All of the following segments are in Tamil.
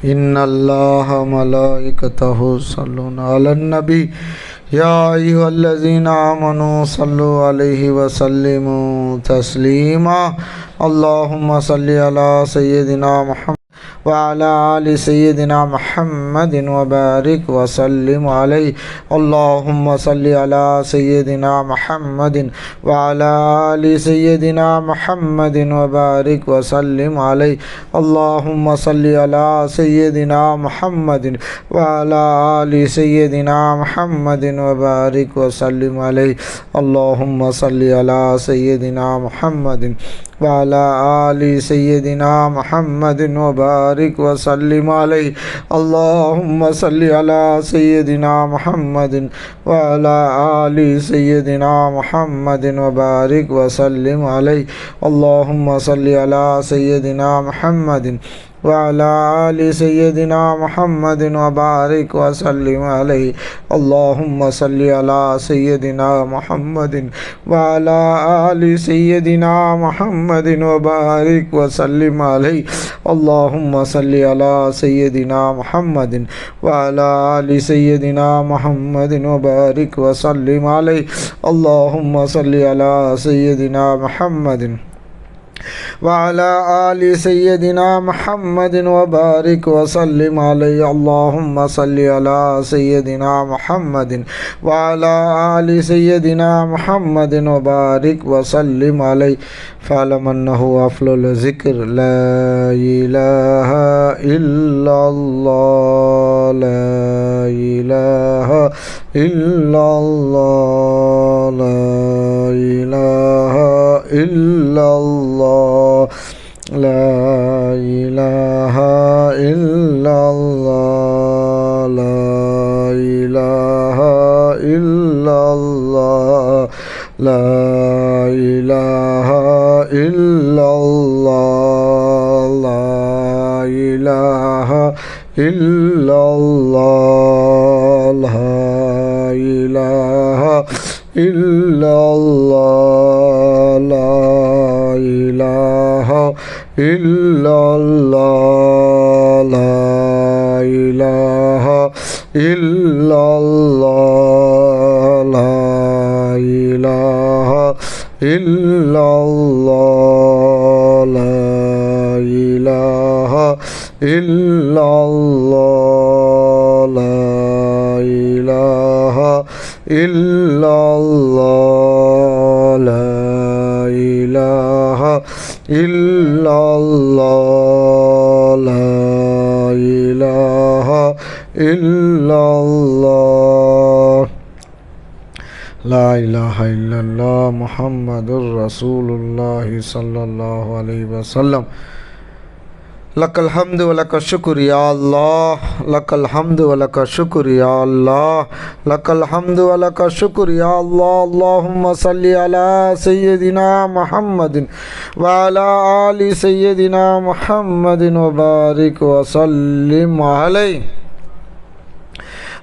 إن الله ملائكته يصلون على النبي يا أيها الذين آمنوا صلوا عليه وسلموا تسليما اللهم صل على سيدنا محمد وعلى آل سيدنا محمد وبارك وسلم عليه اللهم صل على سيدنا محمد وعلى آل سيدنا محمد وبارك وسلم عليه اللهم صل على سيدنا محمد وعلى آل سيدنا محمد وبارك وسلم عليه اللهم صل على سيدنا محمد وعلى آل سيدنا محمد وبارك وسلم عليه اللهم صل على سيدنا محمد وعلى آل سيدنا محمد وبارك وسلم عليه اللهم صل على سيدنا محمد وعلى آل سيدنا محمد وبارك وسلم عليه اللهم صل على سيدنا محمد وعلى آل سيدنا محمد وبارك وسلم عليه اللهم صل على سيدنا محمد وعلى آل سيدنا محمد وبارك وسلم عليه اللهم صل على سيدنا محمد وعلى آل سيدنا محمد وبارك وسلم عليه اللهم صل على سيدنا محمد وعلى آل سيدنا محمد وبارك وسلم عليه فاعلم أنه أفضل الذكر لا إله إلا الله لا إله إلا الله لا إله إلا الله لا إله إلا الله لا إله إلا الله لا إله إلا الله لا إله إلا الله لا إله إلا الله لا إله إلا الله لا إله إلا الله لا إله إلا الله لا إله إلا الله لا إله إلا الله لا إله إلا الله لا إله إلا الله لا إله إلا الله محمد رسول الله صلى الله عليه وسلم لك الحمد ولك الشكر يا الله لك الحمد ولك الشكر يا الله لك الحمد ولك الشكر يا الله اللهم صل على سيدنا محمد وعلى آل سيدنا محمد وبارك وسلم عليه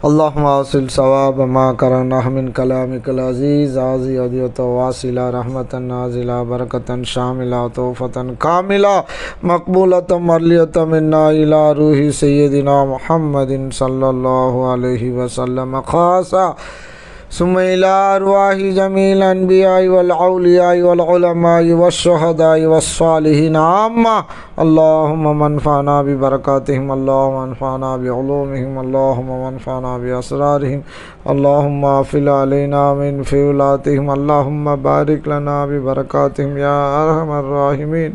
اللهم واصل ثواب ما قرأناه من كلامك العزيز عزي أدية واصلة رحمة نازلة بركة شاملة توفة كاملة مقبولة مرلية منا إلى روح سيدنا محمد صلى الله عليه وسلم خاصة ثم إلى أرواح جميع الأنبياء والأولياء والعلماء والشهداء والصالحين عامة اللهم منفعنا ببركاتهم اللهم انفعنا بعلومهم اللهم منفعنا بأسرارهم اللهم أفل علينا من فيولاتهم اللهم بارك لنا ببركاتهم يا أرحم الراحمين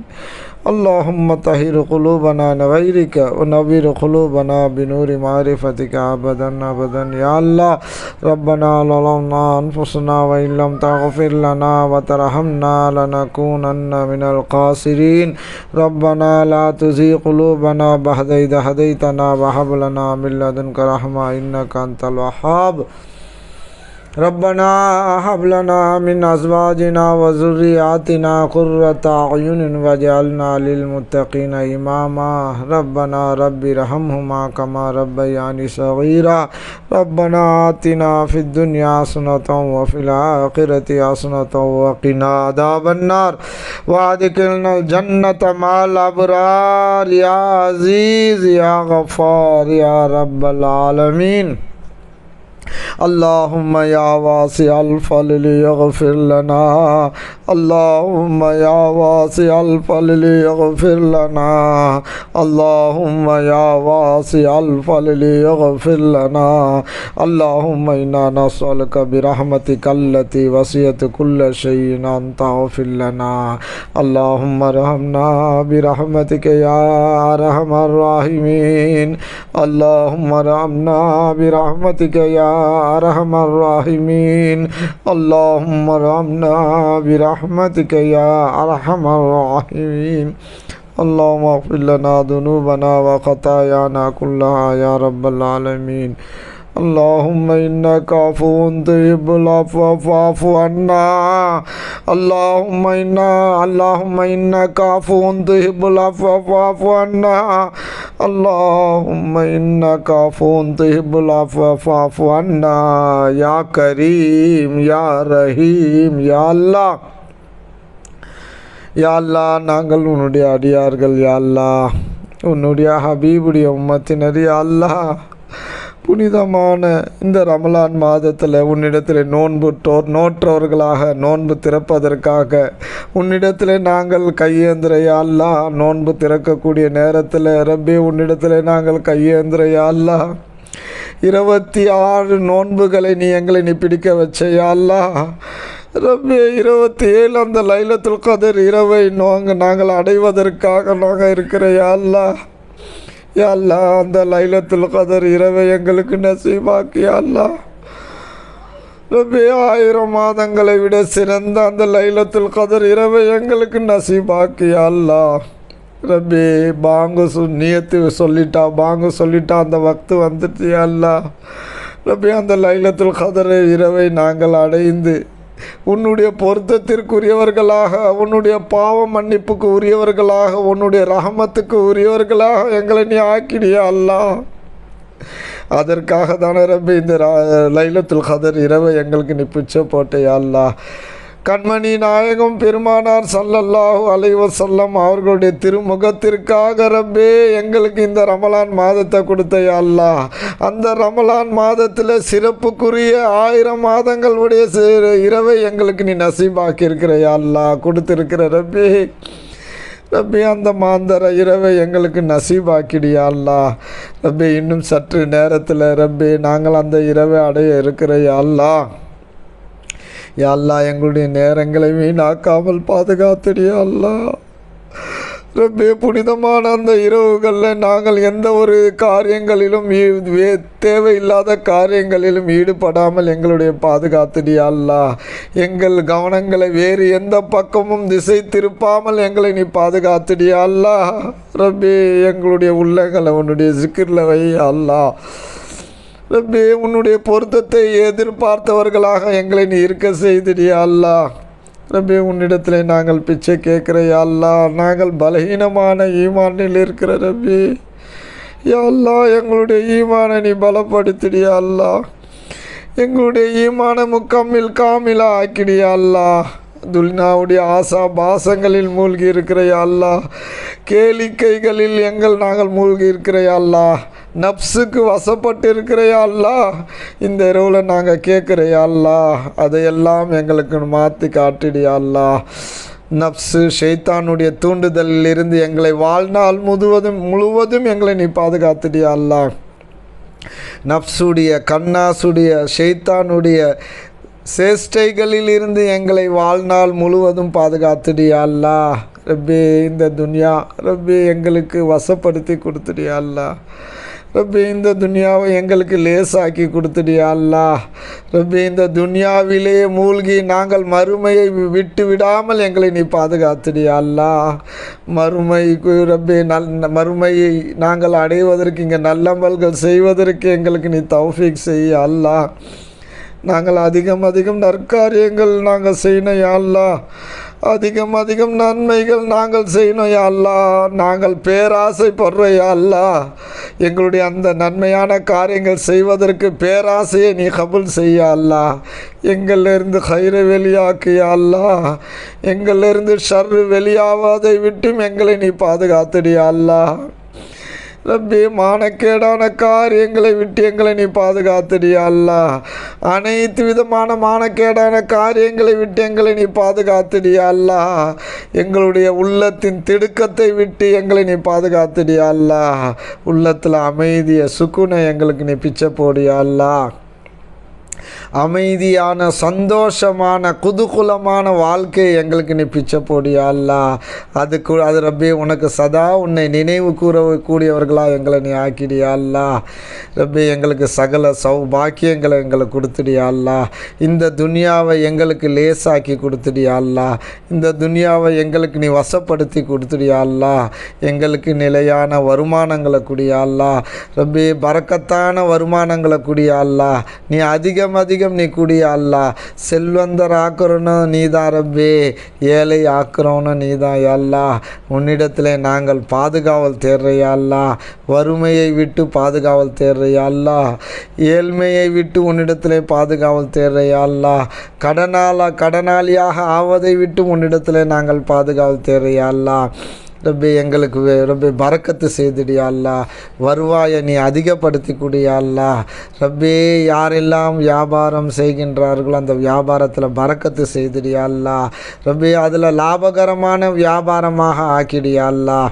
اللهم طهر قلوبنا لغيرك ونوّر قلوبنا بنور معرفتك أبدا أبدا يا الله ربنا ظلمنا أنفسنا وإن لم تغفر لنا وترحمنا لنكونن من الخاسرين ربنا لا تزغ قلوبنا بعد إذ هديتنا وهب لنا من لدنك رحمة إنك أنت الوهاب रब्बना हब लना मिन अज़वाजिना व ज़ुर्रिय्यातिना क़ुर्रत अयुनिन वजअलना लिलमुत्तक़ीना इमामा रब्बना रब्बिरहमहुमा कमा रब्बयानी सग़ीरा रब्बना आतिना फ़िद दुनिया हसनतन व फ़िल आख़िरति हसनतन व क़िना अज़ाबन्नार व अदख़िलनल जन्नत मअल अबरार या अज़ीज़ या गफ़्फ़ार या रब्बल आलमीन। अल्लाहुम्मा या वासिअल फ़ज़्लि इग़फ़िर लना अल्लाहुम्मा या वासिअल फ़ज़्लि इग़फ़िर लना अल्लाहुम्मा या वासिअल फ़ज़्लि इग़फ़िर लना अल्लाहुम्मा इन्ना नस्अलुका बिरहमतिका अल्लती वसिअत कुल्ल शैइन अन तग़फ़िर लना अल्लाहुम्मा अर्हमना बिरहमतिका या अरहमर राहिमीन अल्लाहुम्मा अर्हमना बिरहमतिका या अरहमर राहिमीन अल्लाहुम्मा अर्हमना बिरहमतिका या अरहमर राहिमीन अल्लाहुम्मा इग़फ़िर लना दुनूबना व ख़तायाना कुल्लहा या रब्बल आलमीन अल्लाहुम्मा इन्नका अफ़ुव्वुन तुहिब्बुल अफ़्व फ़अफ़ु अन्ना अल्लाहुम्मा इन्नका अफ़ुव्वुन तुहिब्बुल अफ़्व फ़अफ़ु अन्ना अल्लाहुम्मा इन्नका अफ़ुव्वुन तुहिब्बुल अफ़्व फ़अफ़ु अन्ना या करीम या रहीम या अल्लाह யா அல்லாஹ் நாங்கள் உன்னுடைய அடியார்கள் யா அல்லாஹ் உன்னுடைய ஹபீபுடைய உம்மத்தினர் யா அல்லாஹ் புனிதமான இந்த ரமலான் மாதத்தில் உன்னிடத்தில் நோற்றவர்களாக நோன்பு திறப்பதற்காக உன்னிடத்தில் நாங்கள் கையேந்திர யா அல்லாஹ் நோன்பு திறக்கக்கூடிய நேரத்தில் ரப்பே உன்னிடத்தில் நாங்கள் கையேந்திர யா அல்லாஹ் 26 நோன்புகளை நீ பிடிக்க வச்ச யா அல்லாஹ் ரப்பே 27 அந்த லைலத்துல் கதர் இரவை நாங்கள் அடைவதற்காக நாங்கள் இருக்கிற யா அல்லாஹ் யா அல்லாஹ் அந்த லைலத்துல் கதர் இரவை எங்களுக்கு நசீபாக்கி யா அல்லாஹ் ரப்பே 1000 மாதங்களை விட சிறந்த அந்த லைலத்துல் கதர் இரவை எங்களுக்கு நசீபாக்கி யா அல்லாஹ் ரப்பே நியத்து சொல்லிட்டா அந்த வக்து வந்துட்டு யா அல்லாஹ் ரப்பே அந்த லைலத்துல் கதர் இரவை நாங்கள் அடைந்து உன்னுடைய பொருத்தத்திற்குரியவர்களாக உன்னுடைய பாவ மன்னிப்புக்கு உரியவர்களாக உன்னுடைய ரஹமத்துக்கு உரியவர்களாக எங்களை நீ ஆக்கிடியா அல்லாஹ் அதற்காக தானே ரப்பே இந்த லைலத்துல் கதர் இரவை எங்களுக்கு நீ பிச்சை போட்டேயா அல்லாஹ் கண்மணி நாயகம் பெருமானார் ஸல்லல்லாஹு அலைஹி வஸல்லம் அவர்களுடைய திருமுகத்திற்காக ரப்பே எங்களுக்கு இந்த ரமலான் மாதத்தை கொடுத்த யா அல்லாஹ் அந்த ரமலான் மாதத்தில் சிறப்புக்குரிய 1000 மாதங்களுடைய இரவை எங்களுக்கு நீ நசீபாக்கி இருக்கிற யா அல்லாஹ் கொடுத்திருக்கிற ரப்பே அந்த மாந்தர இரவை எங்களுக்கு நசீபாக்கிடியா அல்லாஹ் ரப்பே இன்னும் சற்று நேரத்தில் ரப்பே நாங்கள் அந்த இரவை அடைய இருக்கிற யா அல்லாஹ் யா அல்லாஹ் எங்களுடைய நேரங்களை வீணாக்காமல் பாதுகாத்துடியா அல்லாஹ் ரப்பே புனிதமான அந்த இரவுகளில் நாங்கள் எந்த ஒரு காரியங்களிலும் தேவையில்லாத காரியங்களிலும் ஈடுபடாமல் எங்களுடைய பாதுகாத்துடியா அல்லாஹ் எங்கள் கவனங்களை வேறு எந்த பக்கமும் திசை திருப்பாமல் எங்களை நீ பாதுகாத்துடியா அல்லாஹ் ரப்பே எங்களுடைய உள்ளங்களை உன்னுடைய ஸிக்ரில் வை அல்லாஹ் ரப்பே உன்னுடைய பொருத்தத்தை எதிர்பார்த்தவர்களாக எங்களை நீ இருக்க செய்திடியா அல்லாஹ் ரப்பே உன்னிடத்தில் நாங்கள் பிச்சை கேட்குற யா அல்லாஹ் நாங்கள் பலகீனமான ஈமானில் இருக்கிற ரப்பே யா அல்லாஹ் எங்களுடைய ஈமானை நீ பலப்படுத்திடியா அல்லாஹ் எங்களுடைய ஈமான முக்கம்மில் காமிலா ஆக்கிடியா அல்லாஹ் துல்னாவுடைய ஆசா பாசங்களில் மூழ்கி இருக்கிற யா அல்லாஹ் கேளிக்கைகளில் நாங்கள் மூழ்கி இருக்கிற யா அல்லாஹ் நப்சுக்கு வசப்பட்டு இருக்கிற யா அல்லாஹ் இந்த இரவில் நாங்கள் கேட்குற யா அல்லாஹ் அதையெல்லாம் எங்களுக்கு மாற்றி காட்டிடியா அல்லாஹ் நப்சு ஷைத்தானுடைய தூண்டுதலில் இருந்து எங்களை வாழ்நாள் முழுவதும் எங்களை நீ பாதுகாத்துடியா அல்லாஹ் நப்சுடைய கண்ணாசுடைய ஷைத்தானுடைய சேஷ்டைகளில் இருந்து எங்களை வாழ்நாள் முழுவதும் பாதுகாத்துடியா அல்லாஹ் ரப்பே இந்த துன்யா ரப்பே எங்களுக்கு வசப்படுத்தி கொடுத்துடியா அல்லாஹ் ரப்பே இந்த துன்யாவை எங்களுக்கு லேசாக்கி கொடுத்துடியா அல்லாஹ் ரப்பே இந்த துன்யாவிலே மூழ்கி நாங்கள் மறுமையை விட்டு விடாமல் எங்களை நீ பாதுகாத்துடியா அல்லாஹ் மறுமைக்கு ரப்பே மறுமையை நாங்கள் அடைவதற்கு இங்கே நல்லமல்கள் செய்வதற்கு எங்களுக்கு நீ தௌஃபீக் செய்ய அல்லாஹ் நாங்கள் அதிகம் அதிகம் நற்காரியங்கள் நாங்கள் செய்யணும் யா அல்லாஹ். அதிகம் அதிகம் நன்மைகள் நாங்கள் செய்யணும் யா அல்லாஹ். நாங்கள் பேராசைப்படுறோம் யா அல்லாஹ். எங்களுடைய அந்த நன்மையான காரியங்கள் செய்வதற்கு பேராசையை நீ கபூல் செய்ய அல்லாஹ். எங்களிலிருந்து ஹைரை வெளியாக்கு யா அல்லாஹ். எங்களிலிருந்து ஷர்ரு வெளியாவதை விட்டும் எங்களை நீ பாதுகாத்துடு யா அல்லாஹ். ரப்பே, மானக்கேடான காரியங்களை விட்டு எங்களை நீ பாதுகாத்துடு யா அல்லாஹ். அனைத்து விதமான மானக்கேடான காரியங்களை விட்டு எங்களை நீ பாதுகாத்துடு யா அல்லாஹ். எங்களுடைய உள்ளத்தின் திடுக்கத்தை விட்டு எங்களை நீ பாதுகாத்துடு யா அல்லாஹ். உள்ளத்தில் அமைதியை சுக்குனை எங்களுக்கு நீ பிச்சை போடு யா அல்லாஹ். அமைதியான சந்தோஷமான குதூகலமான வாழ்க்கையை எங்களுக்கு நீ பிச்சை போடு யா அல்லாஹ். அது ரப்பே, உனக்கு சதா உன்னை நினைவு கூறக்கூடியவர்களாக எங்களை நீ ஆக்கிடு யா அல்லாஹ். ரப்பே, எங்களுக்கு சகல சௌபாக்கியங்களை எங்களுக்கு கொடுத்துடு யா அல்லாஹ். இந்த துனியாவை எங்களுக்கு லேசாக்கி கொடுத்துடு யா அல்லாஹ். இந்த துனியாவை எங்களுக்கு நீ வசப்படுத்தி கொடுத்துடு யா அல்லாஹ். எங்களுக்கு நிலையான வருமானங்களை கொடு யா அல்லாஹ். ரப்பே, பரக்கத்தான வருமானங்களை கொடு யா அல்லாஹ். நீ அதிகம் நீ குடி அல்லாஹ். செல்வந்தர் ஆக்குறோன்னு நீதான் ரப்பே, ஏழை ஆக்குறோன்னு நீதான் யா அல்லாஹ். உன்னிடத்தில் நாங்கள் பாதுகாவல் தேடுறையா அல்லாஹ். வறுமையை விட்டு பாதுகாவல் தேடுறையா அல்லாஹ். ஏழ்மையை விட்டு உன்னிடத்தில் பாதுகாவல் தேடுறையா அல்லாஹ். கடனாளியாக ஆவதை விட்டு உன்னிடத்தில் நாங்கள் பாதுகாவல் தேடுறையா அல்லாஹ். ரப்பே, எங்களுக்கு ரப்பே பரக்கத்து செய்துடு யா அல்லாஹ். வருவாயை நீ அதிகப்படுத்தி கொடு யா அல்லாஹ். ரப்பே, யாரெல்லாம் வியாபாரம் செய்கின்றார்களோ அந்த வியாபாரத்தில் பரக்கத்து செய்துடு யா அல்லாஹ். ரப்பே, அதில் லாபகரமான வியாபாரமாக ஆக்கிடு யா அல்லாஹ்.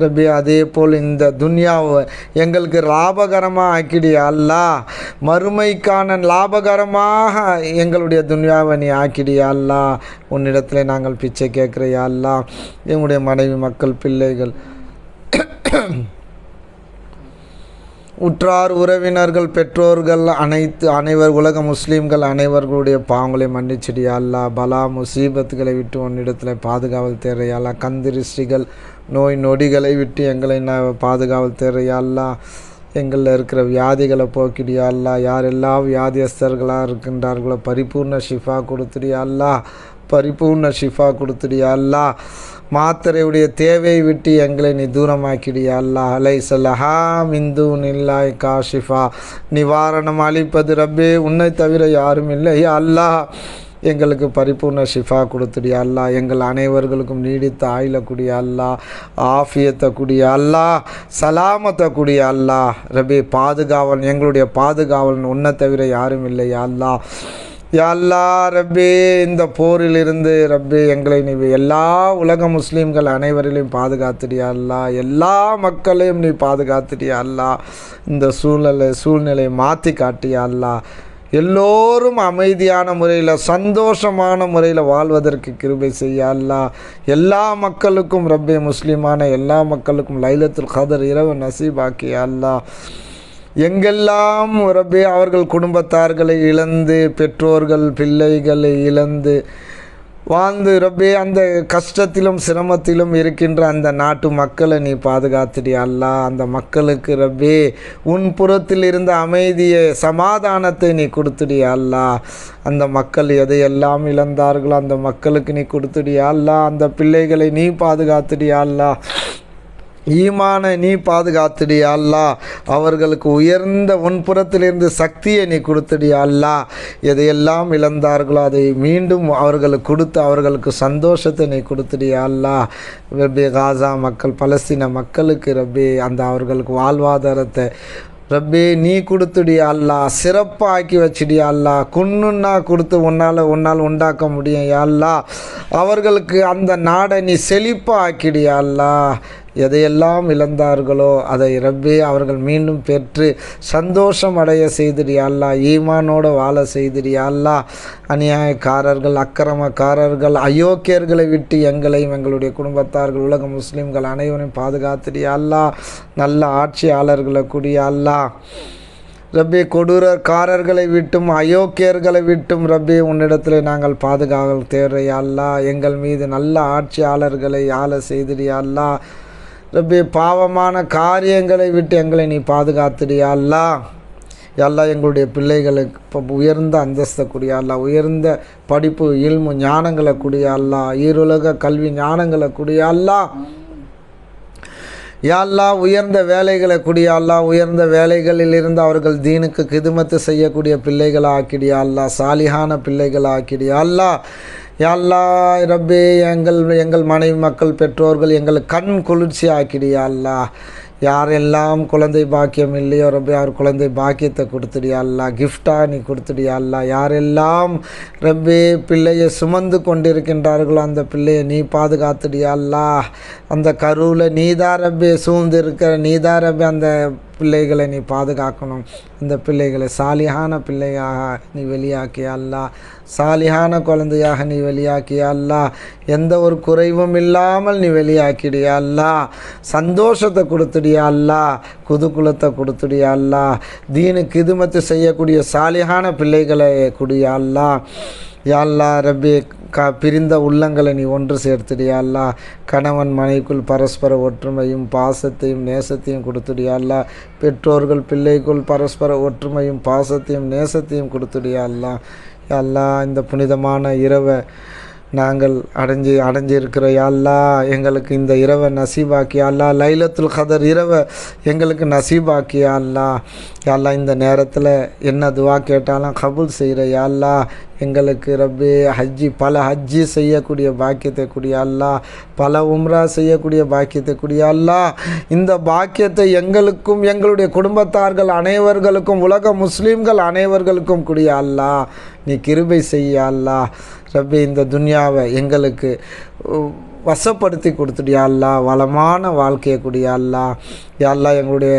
ரப்பே, அதே போல் இந்த துன்யாவை எங்களுக்கு லாபகரமாக ஆக்கிடு யா அல்லாஹ். மறுமைக்கான லாபகரமாக எங்களுடைய துன்யாவை நீ ஆக்கிடு யா அல்லாஹ். உன்னிடத்தில் நாங்கள் பிச்சை கேட்குற யா அல்லாஹ். எங்களுடைய மனைவி, மக்கள், பிள்ளைகள், உற்றார் உறவினர்கள், பெற்றோர்கள், அனைவர் உலக முஸ்லீம்கள் அனைவர்களுடைய பாவங்களை மன்னிச்சிடு யா அல்லாஹ். பலா முசீபத்துகளை விட்டு உன்னிடத்தில் பாதுகாவல் தேடுற யா அல்லாஹ். கந்திருஷ்டிகள், நோய் நொடிகளை விட்டு எங்களை பாதுகாவல் தேடுற யா அல்லாஹ். எங்களில் இருக்கிற வியாதிகளை போக்கிடு யா அல்லாஹ். யாரெல்லாம் வியாதியஸ்தர்களாக இருக்கின்றார்களோ பரிபூர்ண ஷிஃபா கொடுத்துடு யா அல்லாஹ். பரிபூர்ண ஷிஃபா கொடுத்துடு யா அல்லாஹ். மாத்திரையுடைய தேவையை விட்டு எங்களை நீ தூரமாக்கிடு யா அல்லாஹ். அலைசல்லஹா மின்தூனில்லாஹி காஷிஃபா. நிவாரணம் அளிப்பது ரப்பே, உன்னை தவிர யாரும் இல்லை யா அல்லாஹ். எங்களுக்கு பரிபூர்ண ஷிஃபா கொடுத்துடு யா அல்லாஹ். எங்கள் அனைவர்களுக்கும் நீடித்த ஆயில கூடிய அல்லாஹ். ஆஃபியத்தை கூடிய அல்லாஹ். சலாமத்தை கூடிய அல்லாஹ். ரப்பே, பாதுகாவல், எங்களுடைய பாதுகாவல் உன்னை தவிர யாரும் இல்லை யா அல்லாஹ். யா அல்லாஹ். ரப்பே, இந்த போரிலிருந்து ரப்பே எங்களை நீ எல்லா உலக முஸ்லீம்கள் அனைவரையும் பாதுகாத்துடு யா அல்லாஹ். எல்லா மக்களையும் நீ பாதுகாத்துடு யா அல்லாஹ். இந்த சூழ்நிலையை மாற்றி காட்டு யா அல்லாஹ். எல்லோரும் அமைதியான முறையில் சந்தோஷமான முறையில் வாழ்வதற்கு கிருபை செய்ய அல்லாஹ். எல்லா மக்களுக்கும் ரப்பே, முஸ்லீமான எல்லா மக்களுக்கும் லைலத்துல் கத்ர் இரவு நசீபாக்கி அல்லாஹ். எங்கெல்லாம் ரப்பே அவர்கள் குடும்பத்தார்களை இழந்து, பெற்றோர்கள் பிள்ளைகளை இழந்து வாழ்ந்து ரப்பே அந்த கஷ்டத்திலும் சிரமத்திலும் இருக்கின்ற அந்த நாட்டு மக்களை நீ பாதுகாத்துடு யா அல்லாஹ். அந்த மக்களுக்கு ரப்பே உன் புறத்தில் இருந்த அமைதியை, சமாதானத்தை நீ கொடுத்துடு யா அல்லாஹ். அந்த மக்கள் எதையெல்லாம் இழந்தார்களோ அந்த மக்களுக்கு நீ கொடுத்துடு யா அல்லாஹ். அந்த பிள்ளைகளை நீ பாதுகாத்துடு யா அல்லாஹ். ஈமானை நீ பாதுகாத்துடு யா அல்லாஹ். அவர்களுக்கு உயர்ந்த உன்புறத்திலிருந்து சக்தியை நீ கொடுத்துடு யா அல்லாஹ். எதையெல்லாம் இழந்தார்களோ அதை மீண்டும் அவர்களுக்கு கொடுத்து அவர்களுக்கு சந்தோஷத்தை நீ கொடுத்துடு யா அல்லாஹ். ரப்பே, காசா மக்கள், பலஸ்தீன மக்களுக்கு ரப்பே அந்த அவர்களுக்கு வாழ்வாதாரத்தை ரப்பே நீ கொடுத்துடு யா அல்லாஹ். சிறப்பாக்கி வச்சுடு யா அல்லாஹ். குன்னுன்னா கொடுத்து உன்னால் உண்டாக்க முடியும் யா அல்லாஹ். அவர்களுக்கு அந்த நாடை நீ செழிப்பாக ஆக்கிடு யா அல்லாஹ். எதையெல்லாம் இழந்தார்களோ அதை ரப்பே அவர்கள் மீண்டும் பெற்று சந்தோஷம் அடைய செய்துடு யா அல்லாஹ். ஈமானோடு வாழ செய்துடு யா அல்லாஹ். அநியாயக்காரர்கள், அக்கிரமக்காரர்கள், அயோக்கியர்களை விட்டு எங்களையும் எங்களுடைய குடும்பத்தார்கள், உலக முஸ்லீம்கள் அனைவரையும் பாதுகாத்துடு யா அல்லாஹ். நல்ல ஆட்சியாளர்களை கொடு யா அல்லாஹ். ரப்பே, கொடூரக்காரர்களை விட்டும் அயோக்கியர்களை விட்டும் ரப்பே உன்னிடத்தில் நாங்கள் பாதுகாவல் தேடுற யா அல்லாஹ். எங்கள் மீது நல்ல ஆட்சியாளர்களை ஆள செய்துடு யா அல்லாஹ். ரப்பே, பாவமான காரியங்களை விட்டு எங்களை நீ பாதுகாத்துடு யா அல்லாஹ். அல்லாஹ் எங்களுடைய பிள்ளைகளுக்கு இப்போ உயர்ந்த அந்தஸ்தை கூடிய அல்லாஹ், உயர்ந்த படிப்பு இல்மு ஞானங்களை கூடிய அல்லாஹ், ஈருலக கல்வி ஞானங்களை கூடிய அல்லாஹ், யா அல்லாஹ் உயர்ந்த வேலைகளை கூடிய அல்லாஹ், உயர்ந்த வேலைகளில் இருந்து அவர்கள் தீனுக்கு கிதுமத்து செய்யக்கூடிய பிள்ளைகளை ஆக்கிடியா அல்லாஹ், சாலிஹான பிள்ளைகளை ஆக்கிடியா அல்லாஹ். யா அல்லாஹ் ரப்பே, எங்கள் மனைவி மக்கள் பெற்றோர்கள் எங்களுக்கு கண் குளிர்ச்சி ஆக்கிடியா அல்லாஹ். யாரெல்லாம் குழந்தை பாக்கியம் இல்லையோ ரப்பே, அவர் குழந்தை பாக்கியத்தை கொடுத்துடியா அல்லாஹ், கிஃப்டாக நீ கொடுத்துடியா அல்லாஹ். யாரெல்லாம் ரப்பே பிள்ளையை சுமந்து கொண்டிருக்கின்றார்களோ அந்த பிள்ளையை நீ பாதுகாத்துடியா அல்லாஹ். அந்த கருவில் நீதான் ரப்பே சூழ்ந்து இருக்கிற, நீதான் ரப்பே அந்த பிள்ளைகளை நீ பாதுகாக்கணும். அந்த பிள்ளைகளை சாலிஹான பிள்ளையாக நீ வெளியாக்கியா அல்லாஹ், சாலிஹான குழந்தையாக நீ வெளியாக்கியா அல்லாஹ். எந்த ஒரு குறைவும் இல்லாமல் நீ வெளியாக்கிடியா அல்லாஹ். சந்தோஷத்தை கொடுத்துடியா அல்லாஹ், குதுகுலத்தை கொடுத்துடியா அல்லாஹ். தீனுக்கு கிதுமத்து செய்யக்கூடிய சாலிஹான பிள்ளைகளை குடியா அல்லாஹ். யா அல்லாஹ் ரப்பே, பிரிந்த உள்ளங்களை நீ ஒன்று சேர்த்துடியா அல்லாஹ். கணவன் மனைவிக்குள் பரஸ்பர ஒற்றுமையும் பாசத்தையும் நேசத்தையும் கொடுத்துடியா அல்லாஹ். பெற்றோர்கள் பிள்ளைக்குள் பரஸ்பர ஒற்றுமையும் பாசத்தையும் நேசத்தையும் கொடுத்துடியா அல்லாஹ். யா அல்லாஹ் இந்த புனிதமான இரவை நாங்கள் அடைஞ்சிருக்கிற யா அல்லாஹ், எங்களுக்கு இந்த இரவை நசீபாக்கியா அல்லாஹ். லைலத்துல் கதர் இரவை எங்களுக்கு நசீபாக்கியா அல்லாஹ். யா அல்லாஹ் இந்த நேரத்தில் என்ன துவா கேட்டாலும் கபூல் செய்கிற யா அல்லாஹ். எங்களுக்கு ரப்பே பல ஹஜ்ஜி செய்யக்கூடிய பாக்கியத்தை கூடிய அல்லாஹ், பல உம்ரா செய்யக்கூடிய பாக்கியத்தை கூடிய அல்லாஹ். இந்த பாக்கியத்தை எங்களுக்கும் எங்களுடைய குடும்பத்தார்கள் அனைவர்களுக்கும் உலக முஸ்லீம்கள் அனைவர்களுக்கும் கூடிய அல்லாஹ் நீ கிருபை செய்ய அல்லாஹ். ரப்பே இந்த துன்யாவை எங்களுக்கு வசப்படுத்தி கொடுத்துடியா அல்லாஹ், வளமான வாழ்க்கையை கூடிய அல்லாஹ். யா அல்லாஹ் எங்களுடைய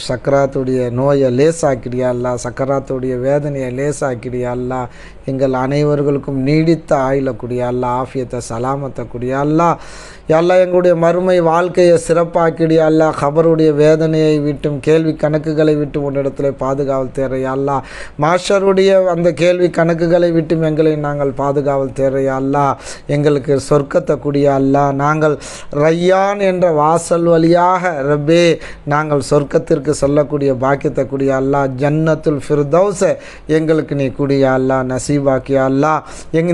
சக்கராத்துடைய நோயை லேசாக்கிடியா அல்லாஹ், சக்கராத்துடைய வேதனையை லேசாக்கிடியா அல்லாஹ். எங்கள் அனைவர்களுக்கும் நீடித்த ஆயுள கூடிய அல்லாஹ், ஆஃபியத்தை சலாமத்தை கூடிய அல்லாஹ். யா அல்லாஹ் எங்களுடைய மறுமை வாழ்க்கையை சிறப்பாக்கிடியா அல்லாஹ். கபருடைய வேதனையை விட்டும் கேள்வி கணக்குகளை விட்டும் உன்னிடத்தில் பாதுகாவல் தேவையா அல்லாஹ். மாஷருடைய அந்த கேள்வி கணக்குகளை விட்டும் எங்களை நாங்கள் பாதுகாவல் தேவையா அல்லாஹ். எங்களுக்கு சொர்க்கத்தை கூடிய அல்லாஹ், நாங்கள் ரையான் என்ற வாசல் வழியாக ரப்பே நாங்கள் சொர்க்கத்திற்கு சொல்லக்கூடிய பாக்கியத்தை கூடிய அல்லாஹ். ஜன்னத்துல் ஃபிர்தௌஸை எங்களுக்கு நீ கூடிய அல்லாஹ் நசீபாக்கியா அல்லாஹ்.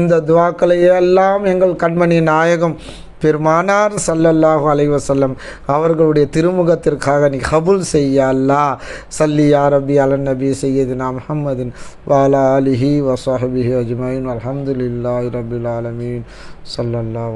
இந்த துவாக்களை எல்லாம் எங்கள் கண்மணி நாயகம் பெருமானார் ஸல்லல்லாஹு அலைஹி வஸல்லம் அவர்களுடைய திருமுகத்திற்காக நீ கபூல் செய்ய அல்லாஹ். ஸல்லி யா ரப்பி அலன் நபி சய்யிதுனா முஹம்மதின் வ அலா ஆலிஹி வ ஸஹ்பிஹி அஜ்மஈன். அல்ஹம்துலில்லாஹி ரப்பில் ஆலமீன். ஸல்லல்லாஹு